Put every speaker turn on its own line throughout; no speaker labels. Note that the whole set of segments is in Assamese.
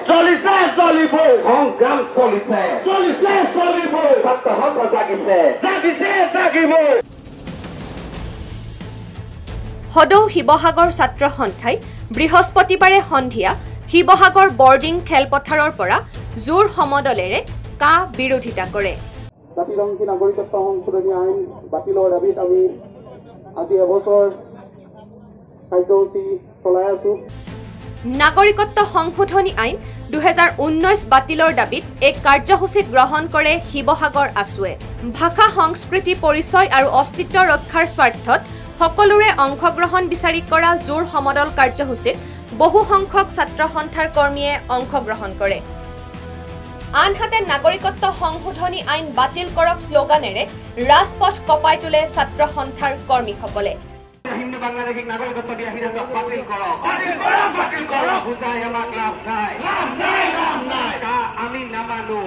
চলিছে চলিব
সংগ্ৰাম চলিছে
চলিছে চলিব
ছাত্ৰসন্থ জাগিছে
জাগিছে জাগিব
সদৌ শিৱসাগৰ ছাত্ৰ সন্থাই বৃহস্পতিবাৰে সন্ধিয়া শিৱসাগৰ বৰ্ডিং খেলপথাৰৰ পৰা জোৰ সমদলেৰে কা বিৰোধিতা কৰে
জাতিৰংশী নাগৰিকত্ব সংশোধনী আইন বাতিলৰ দাবীত আমি আজি এবছৰ কাৰ্যসূচী চলাই আছো
নাগৰিকত্ব সংশোধনী আইন 2019 বাতিলৰ দাবীত এক কাৰ্যসূচীত গ্ৰহণ কৰে শিৱসাগৰ আছুৱে ভাষা সংস্কৃতি পৰিচয় আৰু অস্তিত্ব ৰক্ষাৰ স্বাৰ্থত সকলোৰে অংশগ্ৰহণ বিচাৰি কৰা জোৰ সমদল কাৰ্যসূচীত বহু সংখ্যক ছাত্ৰ সন্থাৰ কৰ্মীয়ে অংশগ্ৰহণ কৰে আনহাতে নাগৰিকত্ব সংশোধনী আইন বাতিল কৰক শ্লোগানেৰে ৰাজপথ কপাই তোলে ছাত্ৰ সন্থাৰ কৰ্মীসকলে
হিন্দু বাংলাদেশিক নাগৰিকত্ব দিয়া সিদ্ধান্ত বাতিল কৰক বুজাই আমাক লাভ নাই আমি নামানো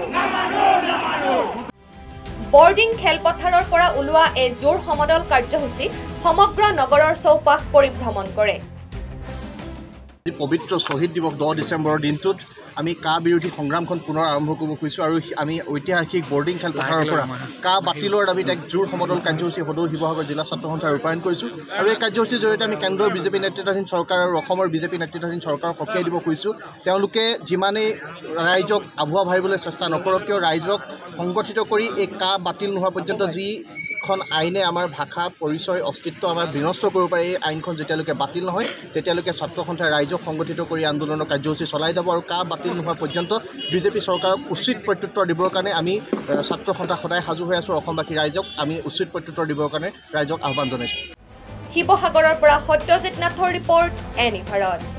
বৰ্ডিং খেলপথাৰৰ পৰা ওলোৱা এই জোৰ সমদল কাৰ্যসূচী সমগ্ৰ নগৰৰ চৌপাশ পৰিভ্ৰমণ কৰে
পবিত্ৰ শ্বহীদ দিৱস 10 ডিচেম্বৰৰ দিনটোত আমি কা বিৰোধী সংগ্ৰামখন পুনৰ আৰম্ভ কৰিব খুজিছোঁ আৰু আমি ঐতিহাসিক বৰ্ডিং খেলপথাৰৰ পৰা কা বাতিলৰ দাবীত এক জোৰ সমদল কাৰ্যসূচী সদৌ শিৱসাগৰ জিলা ছাত্ৰ সন্থাই ৰূপায়ণ কৰিছোঁ আৰু এই কাৰ্যসূচীৰ জৰিয়তে আমি কেন্দ্ৰৰ বিজেপি নেতৃত্বাধীন চৰকাৰ আৰু অসমৰ বিজেপি নেতৃত্বাধীন চৰকাৰক সকীয়াই দিব খুজিছোঁ তেওঁলোকে যিমানেই ৰাইজক আভুৱা ভাবিবলৈ চেষ্টা নকৰক কিয় ৰাইজক সংগঠিত কৰি এই কা বাতিল নোহোৱা পৰ্যন্ত যিখন আইনে আমাৰ ভাষা পৰিচয় অস্তিত্ব আমাৰ বিনষ্ট কৰিব পাৰে এই আইনখন যেতিয়ালৈকে বাতিল নহয় তেতিয়ালৈকে ছাত্ৰ সন্থাই ৰাইজক সংগঠিত কৰি আন্দোলনৰ কাৰ্যসূচী চলাই যাব আৰু কা বাতিল নোহোৱা পৰ্যন্ত বিজেপি চৰকাৰক উচিত প্ৰত্যুত্তৰ দিবৰ কাৰণে আমি ছাত্ৰ সন্থা সদায় সাজু হৈ আছোঁ অসমবাসী ৰাইজক আমি উচিত প্ৰত্যুত্তৰ দিবৰ কাৰণে ৰাইজক আহ্বান জনাইছোঁ
শিৱসাগৰৰ পৰা সত্যজিৎ নাথৰ ৰিপৰ্ট এনি ভাৰত